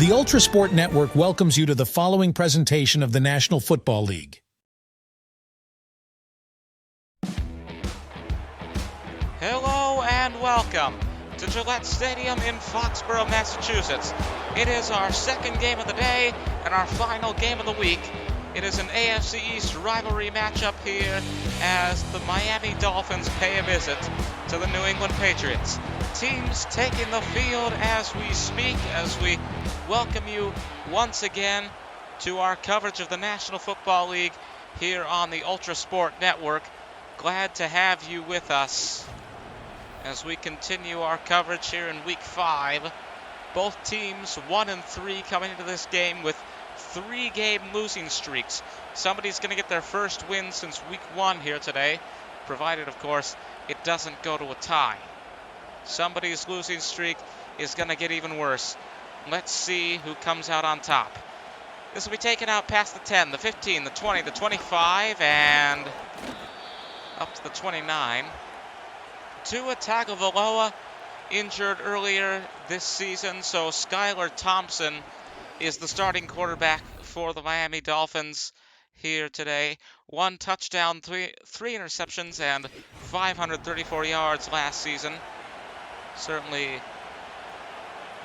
The ULTRASPORT Network welcomes you to the following presentation of the National Football League. Hello and welcome to Gillette Stadium in Foxborough, Massachusetts. It is our second game of the day and our final game of the week. It is an AFC East rivalry matchup here as the Miami Dolphins pay a visit to the New England Patriots. Teams taking the field as we speak, as we welcome you once again to our coverage of the National Football League here on the ULTRASPORT Network. Glad to have you with us as we continue our coverage here in Week 5. Both teams 1-3 coming into this game with 3-game losing streaks. Somebody's going to get their first win since Week 1 here today, provided, of course, it doesn't go to a tie. Somebody's losing streak is going to get even worse. Let's see who comes out on top. This will be taken out past the 10, the 15, the 20, the 25, and up to the 29. Tua Tagovailoa injured earlier this season, so Skylar Thompson is the starting quarterback for the Miami Dolphins here today. 1 touchdown, 3 interceptions, and 534 yards last season. Certainly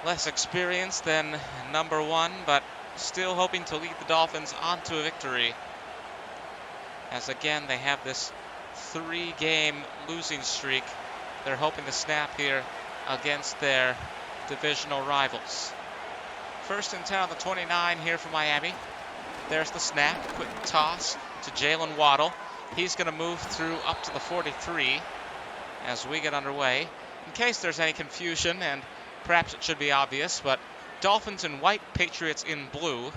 less experience than number 1, but still hoping to lead the Dolphins onto a victory. As again, they have this 3-game losing streak they're hoping to snap here against their divisional rivals. First and 10 on the 29 here for Miami. There's the snap, quick toss to Jalen Waddle. He's going to move through up to the 43 as we get underway. In case there's any confusion, and perhaps it should be obvious, but Dolphins in white, Patriots in blue.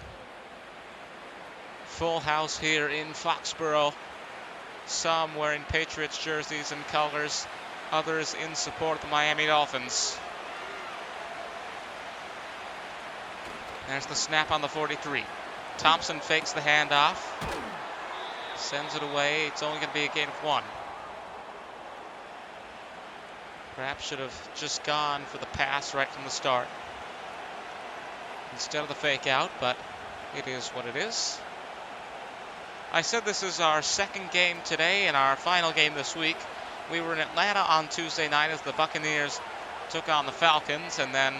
Full house here in Foxborough. Some wearing Patriots jerseys and colors, others in support of the Miami Dolphins. There's the snap on the 43. Thompson fakes the handoff, sends it away. It's only going to be a gain of 1. Perhaps should have just gone for the pass right from the start instead of the fake out, but it is what it is. I said this is our second game today and our final game this week. We were in Atlanta on Tuesday night as the Buccaneers took on the Falcons, and then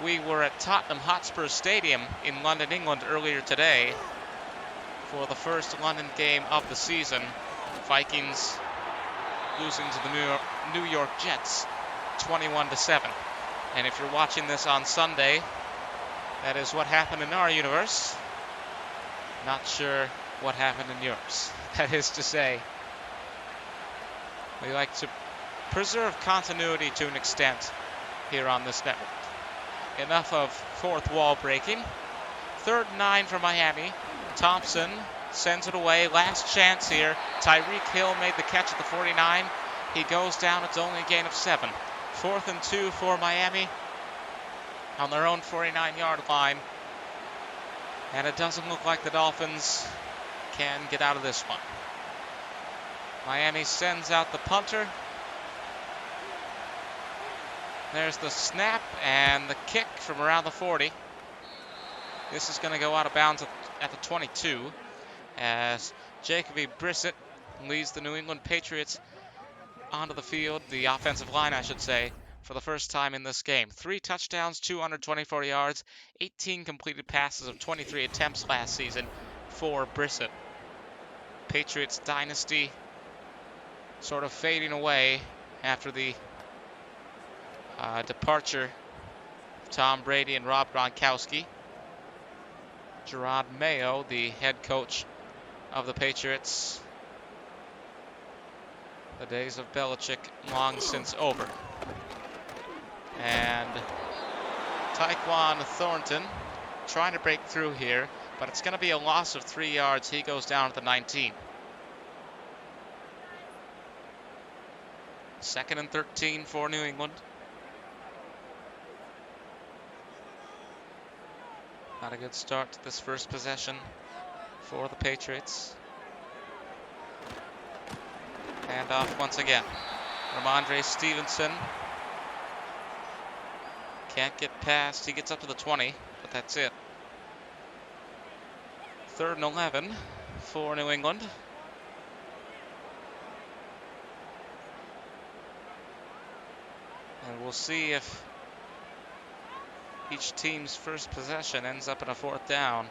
we were at Tottenham Hotspur Stadium in London, England earlier today for the first London game of the season. Vikings losing to the New York Jets 21-7. And if you're watching this on Sunday, that is what happened in our universe. Not sure what happened in yours. That is to say, we like to preserve continuity to an extent here on this network. Enough of fourth wall breaking. 3rd and 9 for Miami. Thompson sends it away. Last chance here. Tyreek Hill made the catch at the 49. He goes down. It's only a gain of 7. 4th and 2 for Miami on their own 49-yard line. And it doesn't look like the Dolphins can get out of this one. Miami sends out the punter. There's the snap and the kick from around the 40. This is going to go out of bounds at the 22 as Jacoby Brissett leads the New England Patriots onto the field, the offensive line, I should say, for the first time in this game. 3 touchdowns, 224 yards, 18 completed passes of 23 attempts last season for Brissett. Patriots dynasty sort of fading away after the departure of Tom Brady and Rob Gronkowski. Gerard Mayo, the head coach of the Patriots. The days of Belichick long since over. And Tyquan Thornton trying to break through here, but it's going to be a loss of 3 yards. He goes down at the 19. 2nd and 13 for New England. Not a good start to this first possession for the Patriots. Handoff once again. Ramondre Stevenson Can't get past. He gets up to the 20, but that's it. 3rd and 11 for New England. And we'll see if each team's first possession ends up in a 4th down.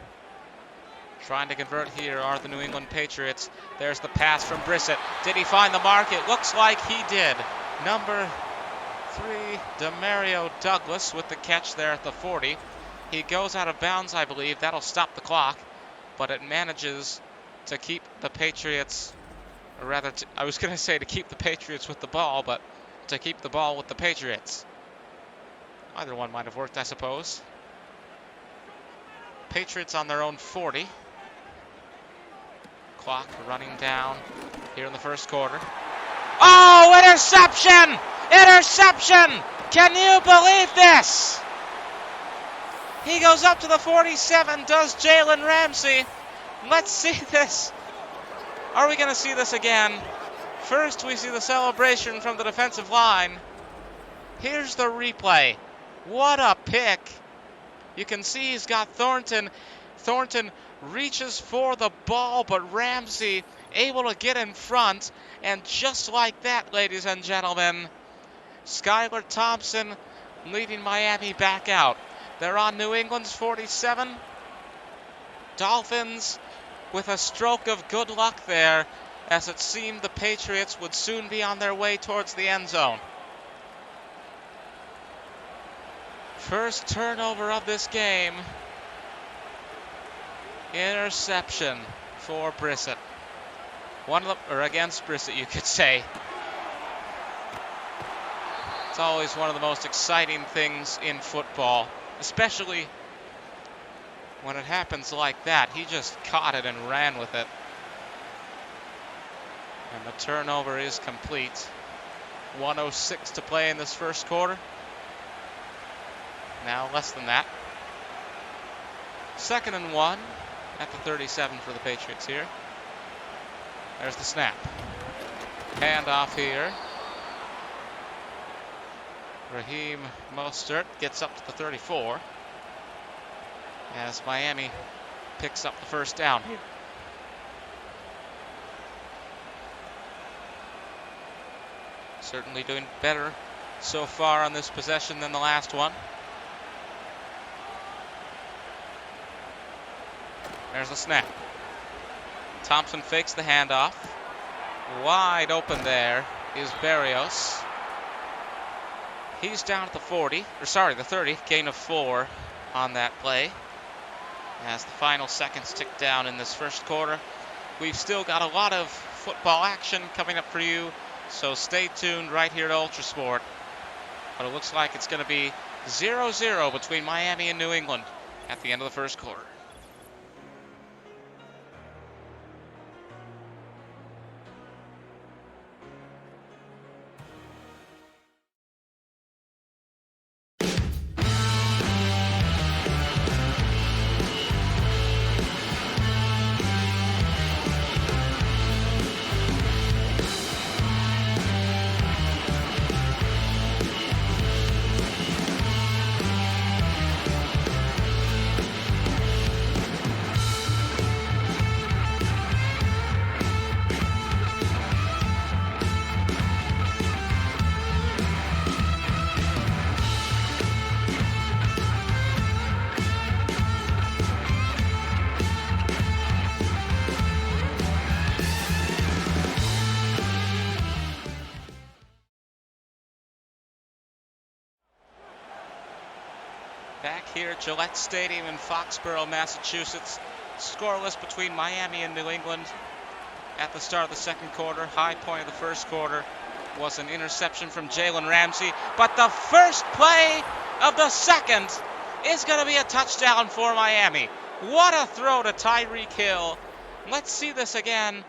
Trying to convert here are the New England Patriots. There's the pass from Brissett. Did he find the mark? It looks like he did. Number 3, Demario Douglas with the catch there at the 40. He goes out of bounds, I believe. That'll stop the clock. But it manages to keep the Patriots, or rather, I was going to say to keep the Patriots with the ball, but to keep the ball with the Patriots. Either one might have worked, I suppose. Patriots on their own 40. Clock running down here in the first quarter. Oh, interception! Interception! Can you believe this? He goes up to the 47, does Jalen Ramsey. Let's see this. Are we going to see this again? First, we see the celebration from the defensive line. Here's the replay. What a pick. You can see he's got Thornton. Thornton reaches for the ball, but Ramsey able to get in front. And just like that, ladies and gentlemen, Skylar Thompson leading Miami back out. They're on New England's 47. Dolphins with a stroke of good luck there, as it seemed the Patriots would soon be on their way towards the end zone. First turnover of this game. Interception for Brissett. Against Brissett, you could say. It's always one of the most exciting things in football, especially when it happens like that. He just caught it and ran with it. And the turnover is complete. 1:06 to play in this first quarter. Now less than that. 2nd and 1 at the 37 for the Patriots here. There's the snap. Handoff here. Raheem Mostert gets up to the 34 as Miami picks up the first down here. Certainly doing better so far on this possession than the last one. There's the snap. Thompson fakes the handoff. Wide open there is Berrios. He's down at the the 30, gain of 4 on that play. As the final seconds tick down in this first quarter. We've still got a lot of football action coming up for you, so stay tuned right here at ULTRASPORT. But it looks like it's going to be 0-0 between Miami and New England at the end of the first quarter. Back here at Gillette Stadium in Foxborough, Massachusetts. Scoreless between Miami and New England at the start of the second quarter. High point of the first quarter was an interception from Jalen Ramsey. But the first play of the second is going to be a touchdown for Miami. What a throw to Tyreek Hill. Let's see this again.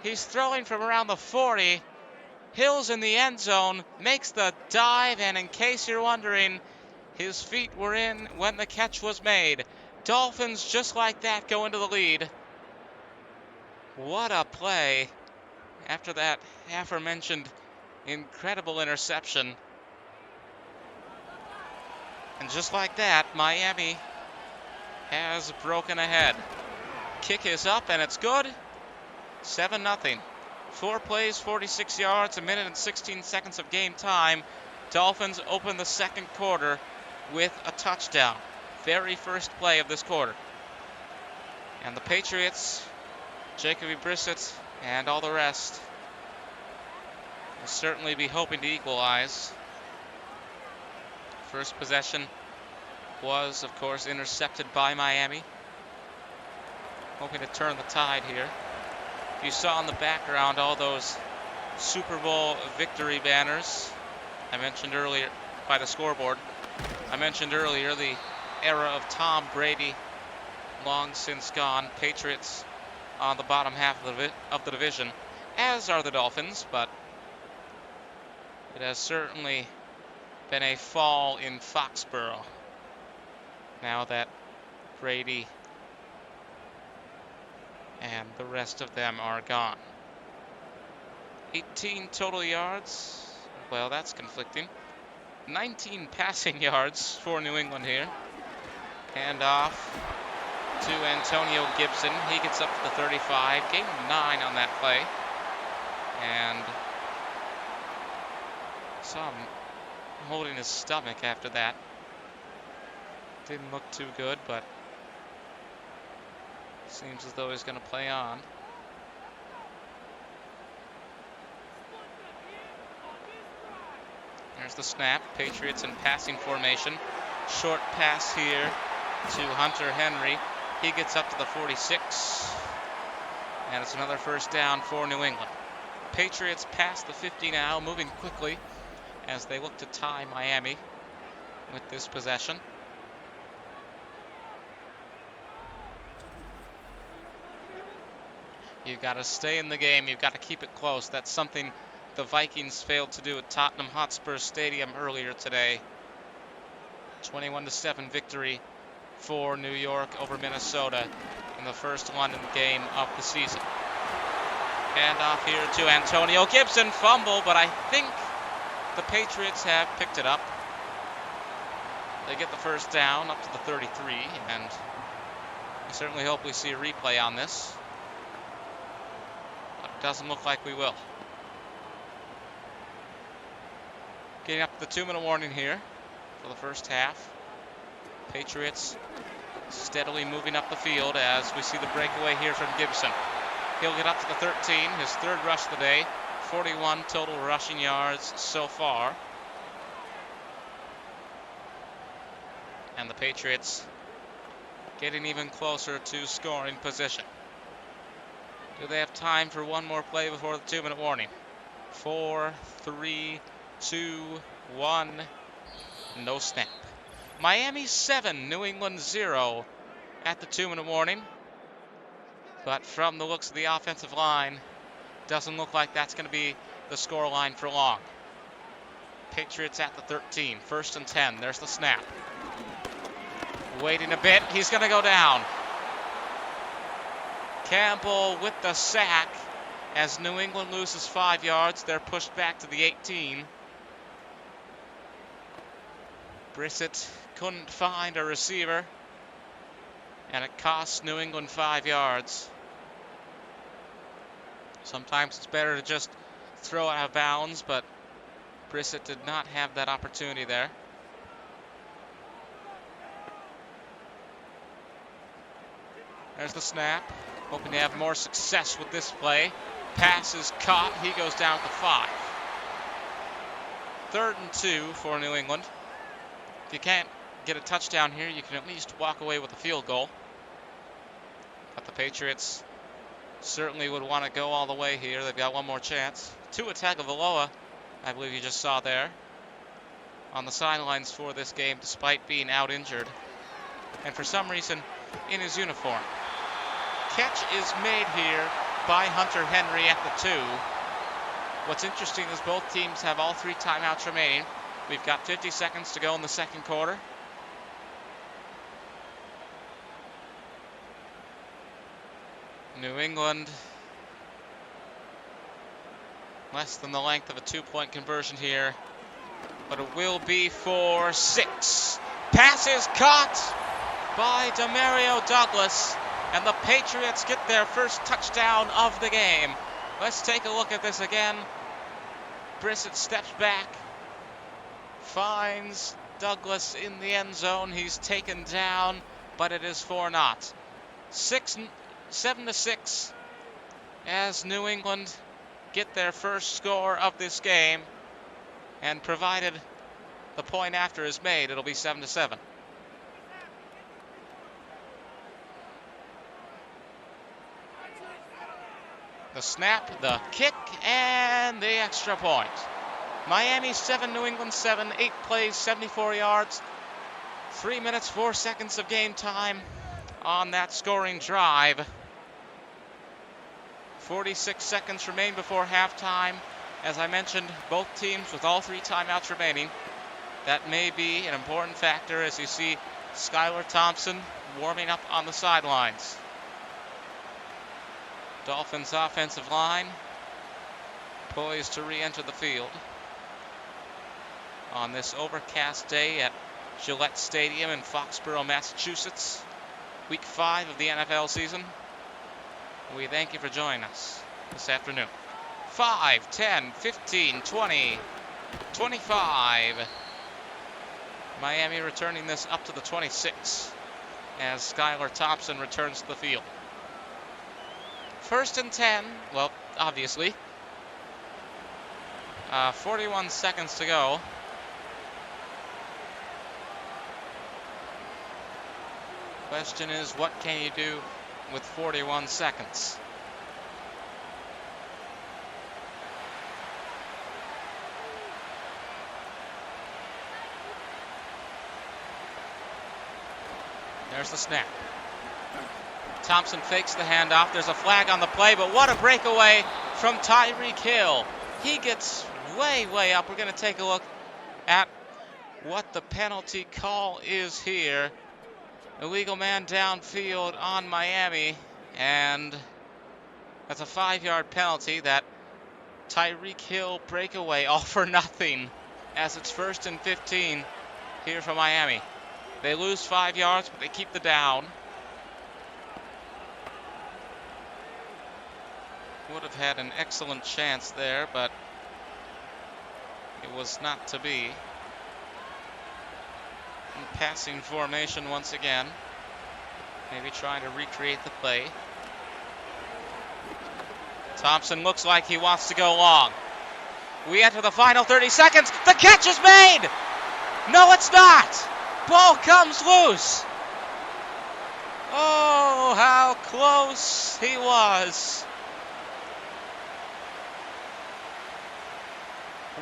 He's throwing from around the 40. Hill's in the end zone, makes the dive, and in case you're wondering, his feet were in when the catch was made. Dolphins, just like that, go into the lead. What a play after that aforementioned incredible interception. And just like that, Miami has broken ahead. Kick is up and it's good. 7-0. 4 plays, 46 yards, 1:16 of game time. Dolphins open the second quarter with a touchdown. Very first play of this quarter. And the Patriots, Jacoby Brissett, and all the rest will certainly be hoping to equalize. First possession was, of course, intercepted by Miami. Hoping to turn the tide here. If you saw in the background all those Super Bowl victory banners I mentioned earlier by the scoreboard, I mentioned earlier the era of Tom Brady, long since gone. Patriots on the bottom half of the division, as are the Dolphins, but it has certainly been a fall in Foxborough now that Brady and the rest of them are gone. 18 total yards. Well, that's conflicting. 19 passing yards for New England here. Hand off to Antonio Gibson. He gets up to the 35. Gain of 9 on that play. And saw him holding his stomach after that. Didn't look too good, but seems as though he's going to play on. There's the snap. Patriots in passing formation. Short pass here to Hunter Henry. He gets up to the 46. And it's another first down for New England. Patriots past the 50 now, moving quickly as they look to tie Miami with this possession. You've got to stay in the game. You've got to keep it close. That's something the Vikings failed to do at Tottenham Hotspur Stadium earlier today. 21-7 victory for New York over Minnesota in the first London game of the season. Hand off here to Antonio Gibson. Fumble, but I think the Patriots have picked it up. They get the first down up to the 33, and I certainly hope we see a replay on this. But it doesn't look like we will. Getting up to the 2-minute warning here for the first half. Patriots steadily moving up the field as we see the breakaway here from Gibson. He'll get up to the 13, his third rush of the day. 41 total rushing yards so far. And the Patriots getting even closer to scoring position. Do they have time for one more play before the 2-minute warning? 4, 3, 2, 1. No snap. Miami 7, New England 0 at the 2-minute warning. But from the looks of the offensive line, doesn't look like that's going to be the score line for long. Patriots at the 13, 1st and 10. There's the snap. Waiting a bit. He's going to go down. Campbell with the sack as New England loses 5 yards. They're pushed back to the 18. Brissett couldn't find a receiver, and it costs New England 5 yards. Sometimes it's better to just throw out of bounds, but Brissett did not have that opportunity there. There's the snap. Hoping to have more success with this play. Pass is caught. He goes down to 5. 3rd and 2 for New England. If you can't get a touchdown here, you can at least walk away with a field goal. But the Patriots certainly would want to go all the way here. They've got one more chance. Tua Tagovailoa, I believe you just saw there, on the sidelines for this game despite being out injured. And for some reason, in his uniform. Catch is made here by Hunter Henry at the 2. What's interesting is both teams have all 3 timeouts remaining. We've got 50 seconds to go in the second quarter. New England less than the length of a 2-point conversion here, but it will be for 6. Pass is caught by Demario Douglas, and the Patriots get their first touchdown of the game. Let's take a look at this again. Brissett steps back, finds Douglas in the end zone. He's taken down, but it is for naught. 7-6 as New England get their first score of this game, and provided the point after is made, it'll be 7-7. The snap, the kick, and the extra point. Miami 7, New England 7, 8 plays, 74 yards, 3 minutes, 4 seconds of game time on that scoring drive. 46 seconds remain before halftime. As I mentioned, both teams with all 3 timeouts remaining. That may be an important factor as you see Skylar Thompson warming up on the sidelines. Dolphins offensive line poised to re-enter the field on this overcast day at Gillette Stadium in Foxborough, Massachusetts. Week 5 of the NFL season. We thank you for joining us this afternoon. 5, 10, 15, 20, 25. Miami returning this up to the 26 as Skylar Thompson returns to the field. 1st and 10, well, obviously. 41 seconds to go. Question is, what can you do with 41 seconds? There's the snap. Thompson fakes the handoff. There's a flag on the play, but what a breakaway from Tyreek Hill. He gets way up. We're going to take a look at what the penalty call is here. Illegal man downfield on Miami, and that's a 5-yard penalty. That Tyreek Hill breakaway, all for nothing, as it's 1st and 15 here for Miami. They lose 5 yards, but they keep the down. Would have had an excellent chance there, but it was not to be. In passing formation once again. Maybe trying to recreate the play. Thompson looks like he wants to go long. We enter the final 30 seconds. The catch is made! No, it's not! Ball comes loose. Oh, how close he was.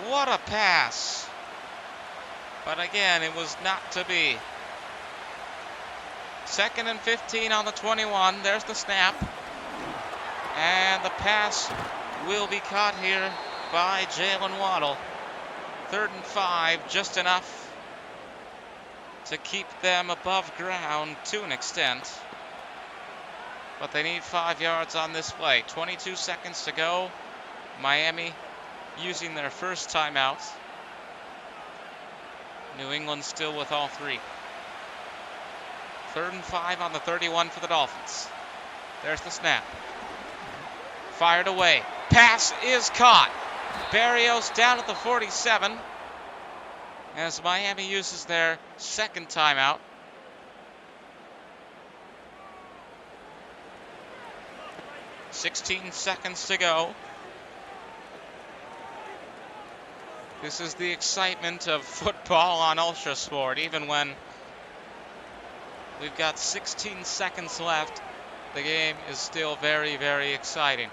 What a pass. But again, it was not to be. 2nd and 15 on the 21. There's the snap. And the pass will be caught here by Jalen Waddle. 3rd and 5, just enough to keep them above ground to an extent. But they need 5 yards on this play. 22 seconds to go. Miami using their first timeout. New England still with all 3. 3rd and 5 on the 31 for the Dolphins. There's the snap. Fired away. Pass is caught. Barrios down at the 47 as Miami uses their second timeout. .16 seconds to go. This is the excitement of football on ULTRASPORT. Even when we've got 16 seconds left, the game is still very, very exciting.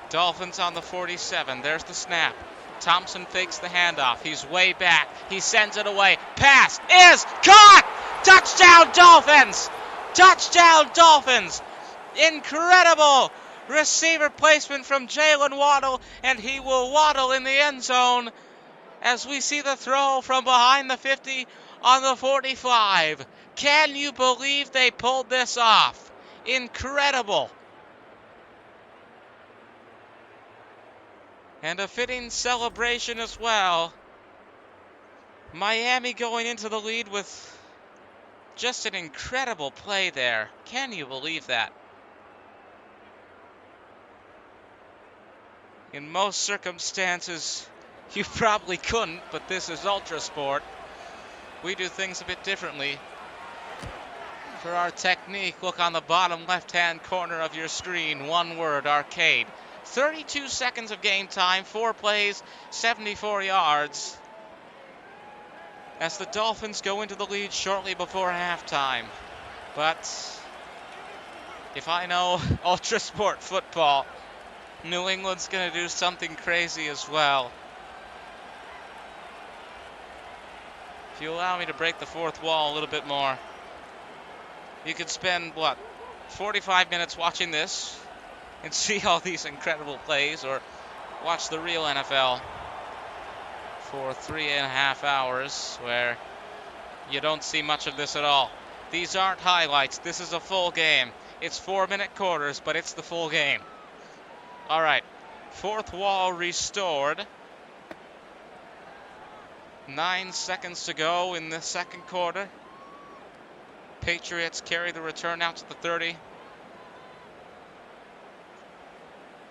Dolphins on the 47. There's the snap. Thompson fakes the handoff. He's way back. He sends it away. Pass is caught! Touchdown Dolphins! Touchdown Dolphins! Incredible receiver placement from Jalen Waddle, and he will waddle in the end zone as we see the throw from behind the 50 on the 45. Can you believe they pulled this off? Incredible. And a fitting celebration as well Miami going into the lead with just an incredible play there. Can you believe that? In most circumstances, you probably couldn't, but this is Ultra Sport. We do things a bit differently. For our technique, look on the bottom left-hand corner of your screen. One word, arcade. 32 seconds of game time, 4 plays, 74 yards. As the Dolphins go into the lead shortly before halftime. But if I know Ultra Sport football, New England's going to do something crazy as well. If you allow me to break the fourth wall a little bit more, you could spend, 45 minutes watching this and see all these incredible plays, or watch the real NFL for 3.5 hours where you don't see much of this at all. These aren't highlights. This is a full game. It's 4-minute quarters, but it's the full game. All right, fourth wall restored. 9 seconds to go in the second quarter. Patriots carry the return out to the 30.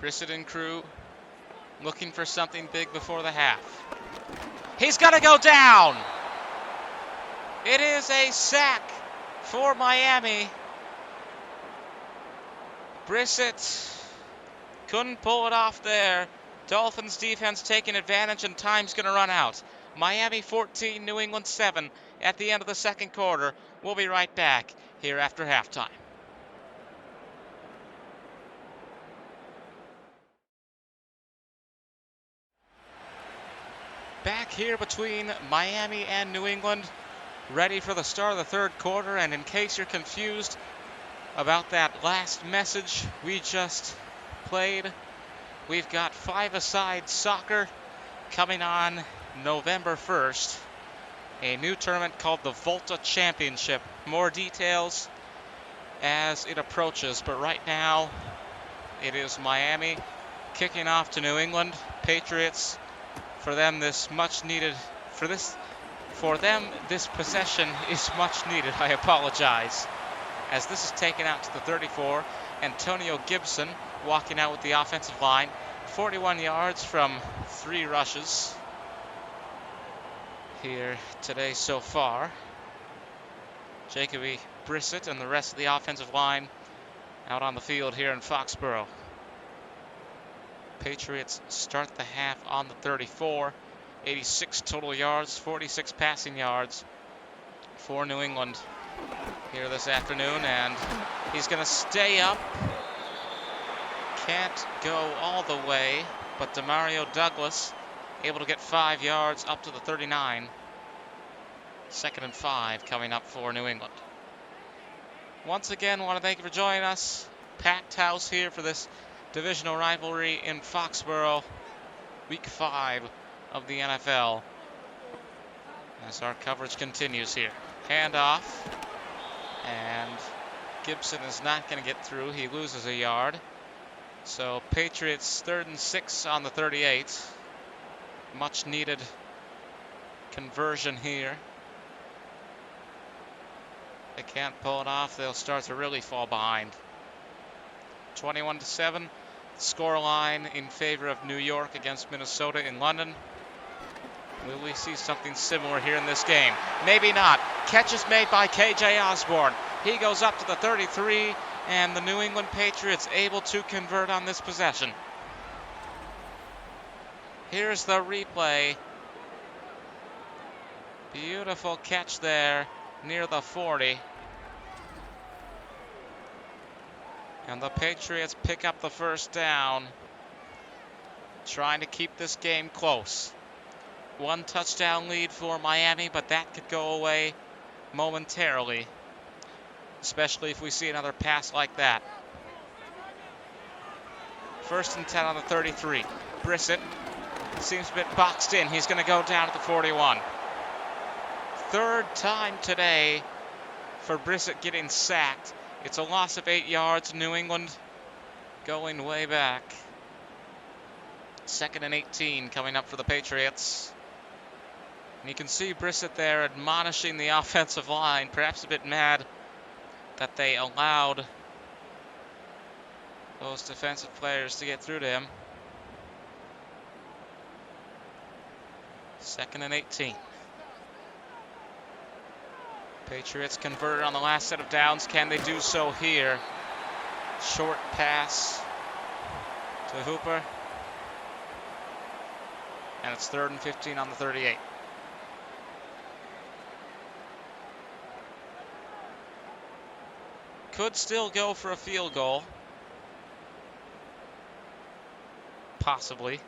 Brissett and crew looking for something big before the half. He's got to go down. It is a sack for Miami. Brissett couldn't pull it off there. Dolphins defense taking advantage, and time's going to run out. Miami 14, New England 7 at the end of the second quarter. We'll be right back here after halftime. Back here between Miami and New England, ready for the start of the third quarter. And in case you're confused about that last message we just played, we've got five-a-side soccer coming on November 1st, a new tournament called the Volta Championship. More details as it approaches, but right now it is Miami kicking off to New England Patriots. For them, this possession is much needed. I apologize. As this is taken out to the 34, Antonio Gibson walking out with the offensive line. 41 yards from 3 rushes here today so far. Jacoby Brissett and the rest of the offensive line out on the field here in Foxborough. Patriots start the half on the 34. 86 total yards, 46 passing yards for New England here this afternoon. And he's going to stay up. Can't go all the way, but Demario Douglas able to get 5 yards up to the 39. 2nd and 5 coming up for New England. Once again, want to thank you for joining us. Packed house here for this divisional rivalry in Foxborough, week 5 of the NFL, as our coverage continues here. Handoff, and Gibson is not going to get through. He loses a yard. So Patriots 3rd and 6 on the 38. Much needed conversion here. They can't pull it off. They'll start to really fall behind. 21-7, scoreline in favor of New York against Minnesota in London. Will we see something similar here in this game? Maybe not. Catch is made by KJ Osborne. He goes up to the 33, and the New England Patriots able to convert on this possession. Here's the replay. Beautiful catch there near the 40. And the Patriots pick up the first down, trying to keep this game close. 1 touchdown lead for Miami, but that could go away momentarily, especially if we see another pass like that. 1st and 10 on the 33. Brissett seems a bit boxed in. He's going to go down at the 41. 3rd time today for Brissett getting sacked. It's a loss of 8 yards. New England going way back. 2nd and 18 coming up for the Patriots. And you can see Brissett there admonishing the offensive line, perhaps a bit mad that they allowed those defensive players to get through to him. 2nd and 18. Patriots converted on the last set of downs. Can they do so here? Short pass to Hooper. And it's 3rd and 15 on the 38. Could still go for a field goal. Possibly.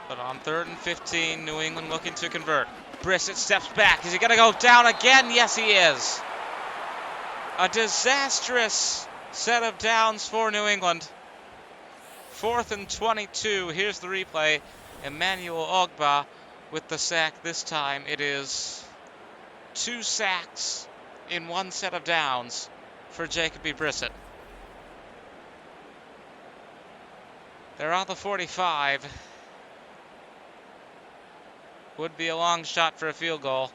But on 3rd and 15, New England looking to convert. Brissett steps back. Is he going to go down again? Yes, he is. A disastrous set of downs for New England. 4th and 22. Here's the replay. Emmanuel Ogbah with the sack. This time it is 2 sacks in 1 set of downs for Jacoby Brissett. They're on the 45. Would be a long shot for a field goal.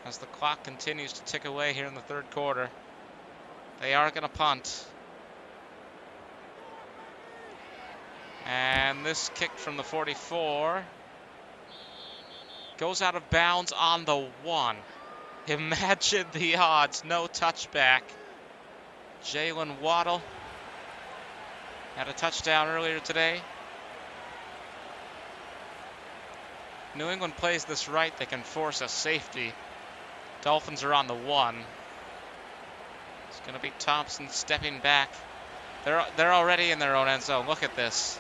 As the clock continues to tick away here in the 3rd quarter. They are going to punt. And this kick from the 44 goes out of bounds on the 1. Imagine the odds. No touchback. Jalen Waddle had a touchdown earlier today. New England plays this right, they can force a safety. Dolphins are on the 1. It's going to be Thompson stepping back. They're already in their own end zone. Look at this.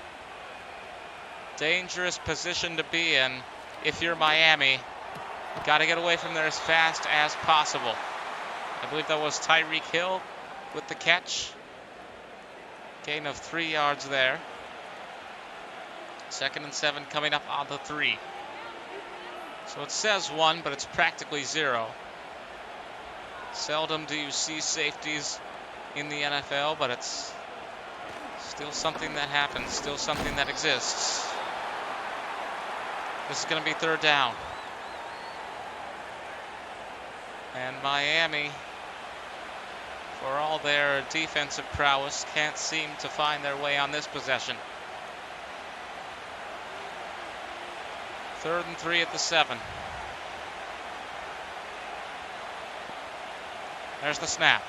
Dangerous position to be in if you're Miami. Got to get away from there as fast as possible. I believe that was Tyreek Hill with the catch. Gain of 3 yards there. 2nd and 7 coming up on the 3. So it says 1, but it's practically 0. Seldom do you see safeties in the NFL, but it's still something that happens, still something that exists. This is going to be 3rd down. And Miami, for all their defensive prowess, can't seem to find their way on this possession. 3rd and 3 at the 7. There's the snap.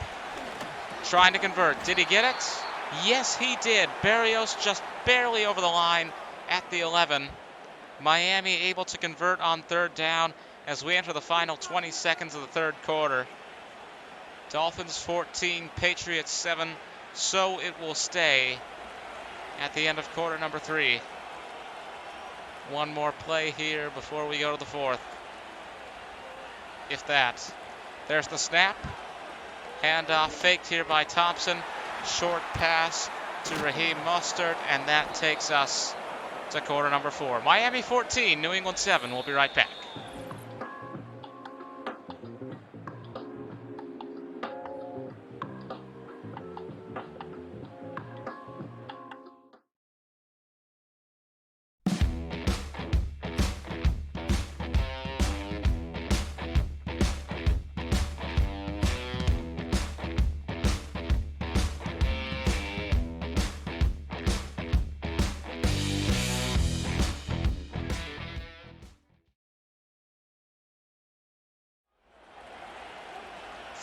Trying to convert. Did he get it? Yes, he did. Berrios just barely over the line at the 11. Miami able to convert on 3rd down as we enter the final 20 seconds of the 3rd quarter. Dolphins 14, Patriots 7. So it will stay at the end of quarter number 3. One more play here before we go to the 4th. If that. There's the snap. Handoff faked here by Thompson. Short pass to Raheem Mostert, and that takes us to quarter number 4. Miami 14, New England 7. We'll be right back.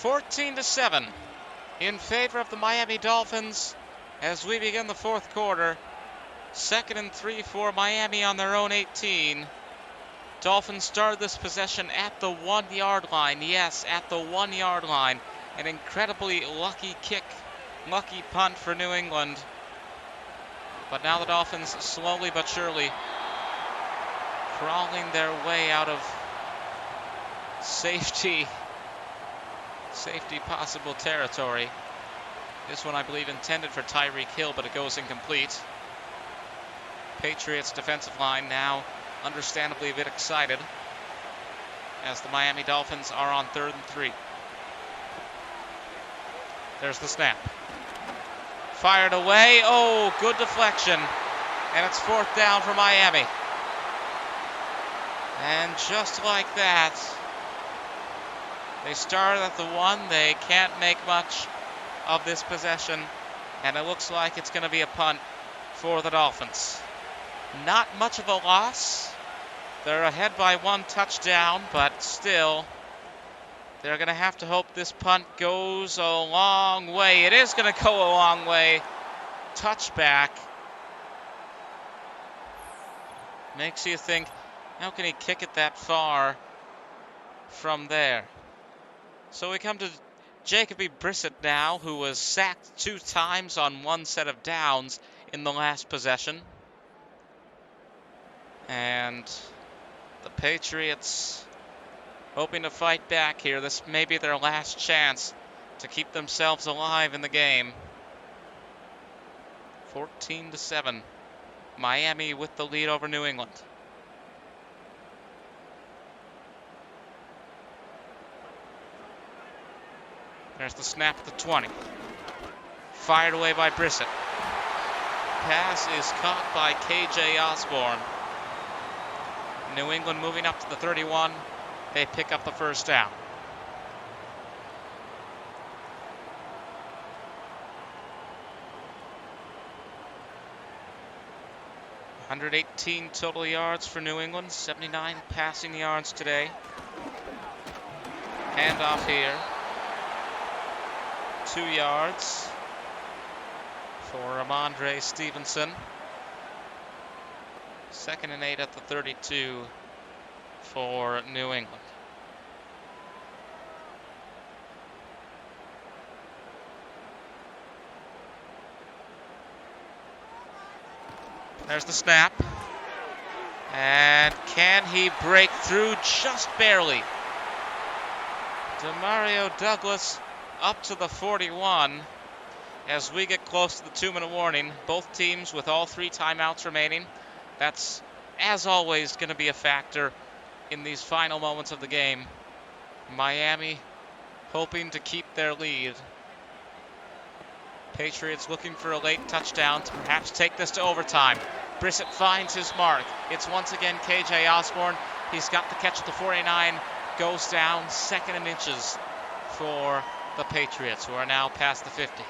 (14-7) in favor of the Miami Dolphins as we begin the 4th quarter. 2nd and 3 for Miami on their own 18. Dolphins started this possession at the 1-yard line. Yes, at the 1-yard line. An incredibly lucky kick, lucky punt for New England. But now the Dolphins slowly but surely crawling their way out of safety possible territory. This one I believe intended for Tyreek Hill, but it goes incomplete. Patriots defensive line now understandably a bit excited as the Miami Dolphins are on 3rd and 3. There's the snap. Fired away. Oh, good deflection. And it's 4th down for Miami. And just like that, they started at the 1. They can't make much of this possession. And it looks like it's going to be a punt for the Dolphins. Not much of a loss. They're ahead by 1 touchdown, but still, they're going to have to hope this punt goes a long way. It is going to go a long way. Touchback. Makes you think, how can he kick it that far from there? So we come to Jacoby Brissett now, who was sacked 2 times on 1 set of downs in the last possession. And the Patriots hoping to fight back here. This may be their last chance to keep themselves alive in the game. 14-7. Miami with the lead over New England. There's the snap at the 20. Fired away by Brissett. Pass is caught by KJ Osborne. New England moving up to the 31. They pick up the 1st down. $118 total yards for New England, 79 passing yards today. Handoff here. 2 yards for Ramondre Stevenson. 2nd and 8 at the 32 for New England. There's the snap. And can he break through? Just barely. Demario Douglas up to the 41 as we get close to the 2-minute warning. Both teams with all 3 timeouts remaining. That's, as always, going to be a factor in these final moments of the game. Miami hoping to keep their lead. Patriots looking for a late touchdown to perhaps take this to overtime. Brissett finds his mark. It's once again KJ Osborne. He's got the catch at the 49. Goes down, 2nd and inches for the Patriots, who are now past the 50.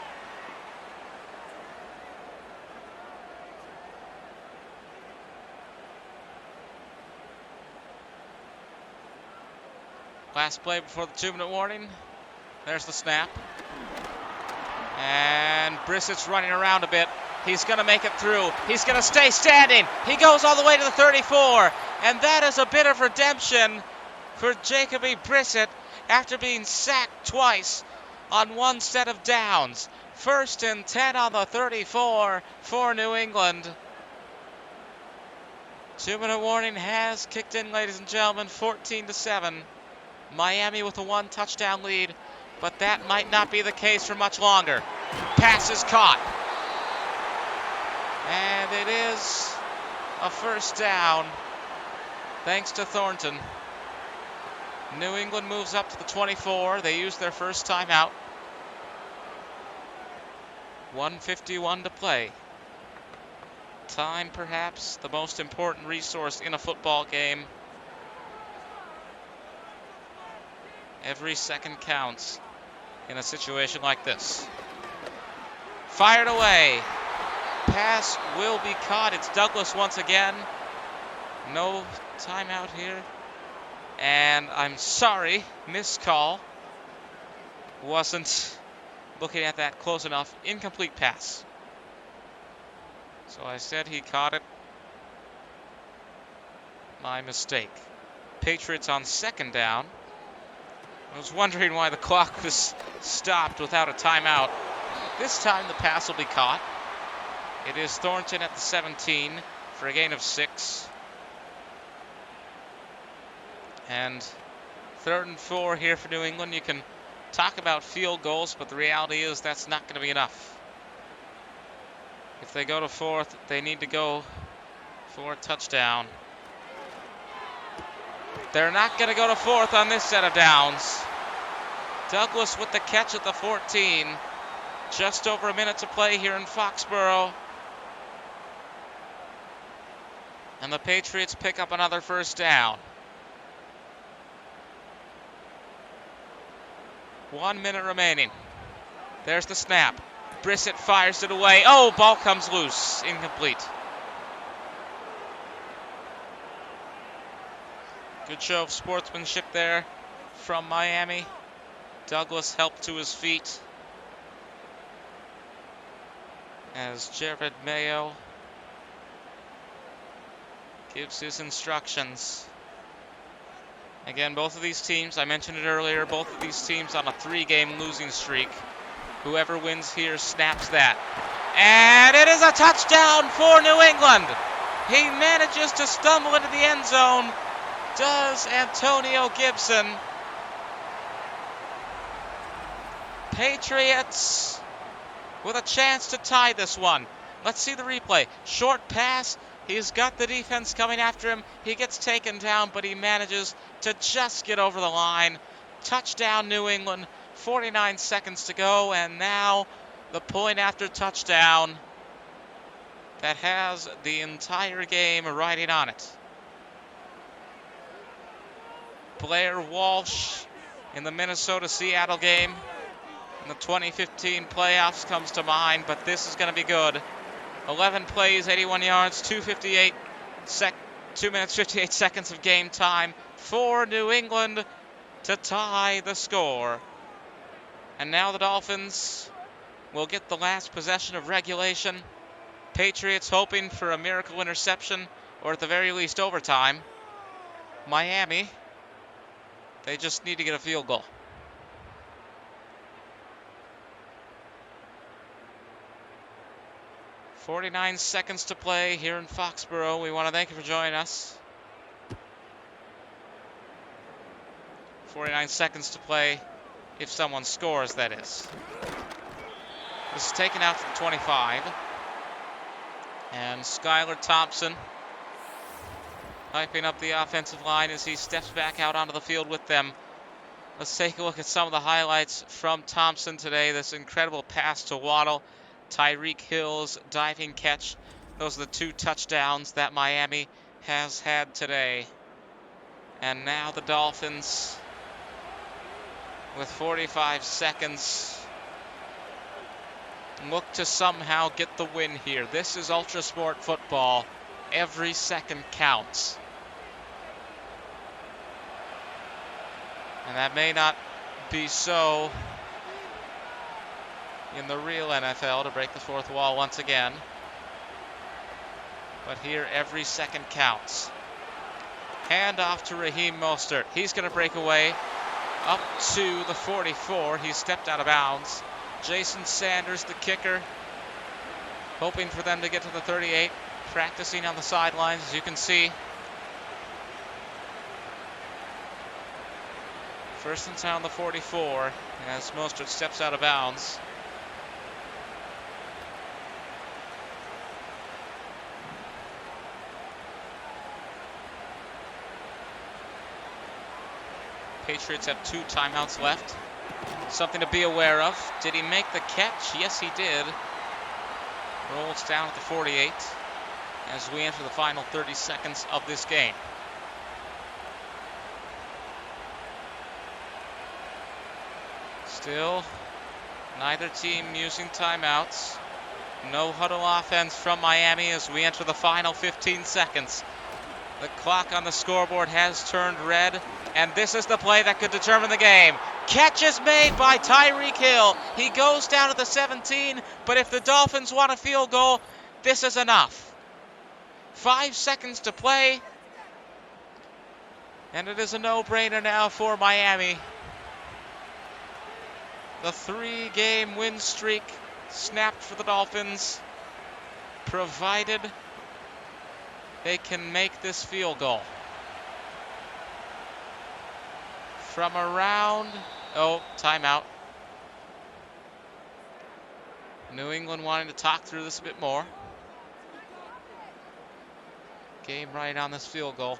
Last play before the 2-minute warning. There's the snap. And Brissett's running around a bit. He's going to make it through. He's going to stay standing. He goes all the way to the 34. And that is a bit of redemption for Jacoby Brissett after being sacked twice on 1 set of downs. 1st and 10 on the 34 for New England. 2-minute warning has kicked in, ladies and gentlemen. 14-7. Miami with a 1 touchdown lead, but that might not be the case for much longer. Pass is caught. And it is a 1st down, thanks to Thornton. New England moves up to the 24. They use their 1st timeout. 1:51 to play. Time, perhaps, the most important resource in a football game. Every second counts in a situation like this. Fired away. Pass will be caught. It's Douglas once again. No timeout here. And I'm sorry, missed call. Wasn't looking at that close enough. Incomplete pass. So I said he caught it. My mistake. Patriots on 2nd down. I was wondering why the clock was stopped without a timeout. This time the pass will be caught. It is Thornton at the 17 for a gain of 6. And 3rd and 4 here for New England. You can talk about field goals, but the reality is that's not going to be enough. If they go to 4th, they need to go for a touchdown. They're not going to go to 4th on this set of downs. Douglas with the catch at the 14. Just over a minute to play here in Foxborough. And the Patriots pick up another first down. 1 minute remaining. There's the snap. Brissett fires it away. Oh, ball comes loose. Incomplete. Good show of sportsmanship there from Miami. Douglas helped to his feet as Jared Mayo gives his instructions. Again, both of these teams, I mentioned it earlier, both of these teams on a 3-game losing streak. Whoever wins here snaps that. And it is a touchdown for New England. He manages to stumble into the end zone. Does Antonio Gibson. Patriots with a chance to tie this one. Let's see the replay. Short pass. He's got the defense coming after him. He gets taken down, but he manages to just get over the line. Touchdown, New England. 49 seconds to go, and now the point after touchdown that has the entire game riding on it. Blair Walsh in the Minnesota-Seattle game in the 2015 playoffs comes to mind, but this is going to be good. 11 plays, 81 yards, 2 minutes, 58 seconds of game time for New England to tie the score. And now the Dolphins will get the last possession of regulation. Patriots hoping for a miracle interception, or at the very least overtime. Miami, they just need to get a field goal. .49 seconds to play here in Foxborough. We want to thank you for joining us. 49 seconds to play. If someone scores, that is. This is taken out from 25. And Skylar Thompson hyping up the offensive line as he steps back out onto the field with them. Let's take a look at some of the highlights from Thompson today. This incredible pass to Waddle. Tyreek Hill's diving catch. Those are the 2 touchdowns that Miami has had today. And now the Dolphins, with 45 seconds, look to somehow get the win here. This is ULTRASPORT football. Every second counts. And that may not be so in the real NFL, to break the fourth wall once again. But here, every second counts. Hand off to Raheem Mostert. He's going to break away up to the 44. He stepped out of bounds. Jason Sanders, the kicker, hoping for them to get to the 38. Practicing on the sidelines, as you can see. First and 10 on the 44 as Mostert steps out of bounds. Patriots have 2 timeouts left. Something to be aware of. Did he make the catch? Yes, he did. Rolls down at the 48 as we enter the final 30 seconds of this game. Still, neither team using timeouts. No huddle offense from Miami as we enter the final 15 seconds. The clock on the scoreboard has turned red, and this is the play that could determine the game. Catch is made by Tyreek Hill. He goes down to the 17, but if the Dolphins want a field goal, this is enough. 5 seconds to play, and it is a no-brainer now for Miami. The 3-game win streak snapped for the Dolphins, provided they can make this field goal. From around, timeout. New England wanting to talk through this a bit more. Game right on this field goal.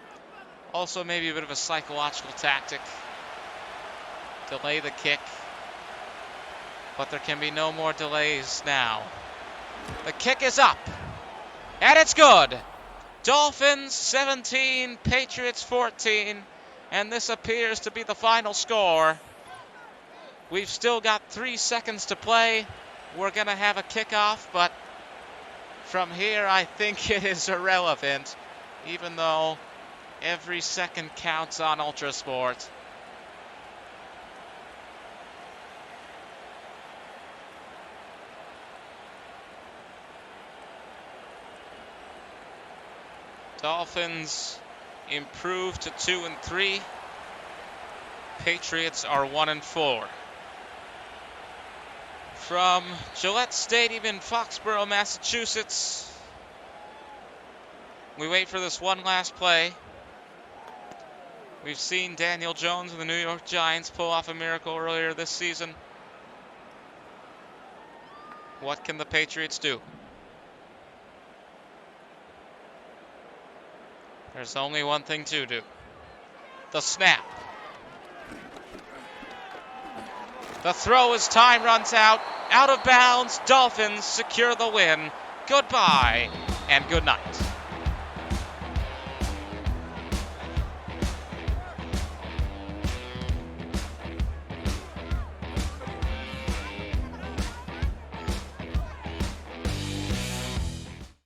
Also maybe a bit of a psychological tactic. Delay the kick. But there can be no more delays now. The kick is up, and it's good. Dolphins 17, Patriots 14, and this appears to be the final score. We've still got 3 seconds to play. We're going to have a kickoff, but from here I think it is irrelevant, even though every second counts on ULTRASPORT. Dolphins improved to 2-3. Patriots are 1-4. From Gillette Stadium in Foxborough, Massachusetts, we wait for this one last play. We've seen Daniel Jones and the New York Giants pull off a miracle earlier this season. What can the Patriots do? There's only one thing to do. The snap. The throw as time runs out. Out of bounds. Dolphins secure the win. Goodbye and good night.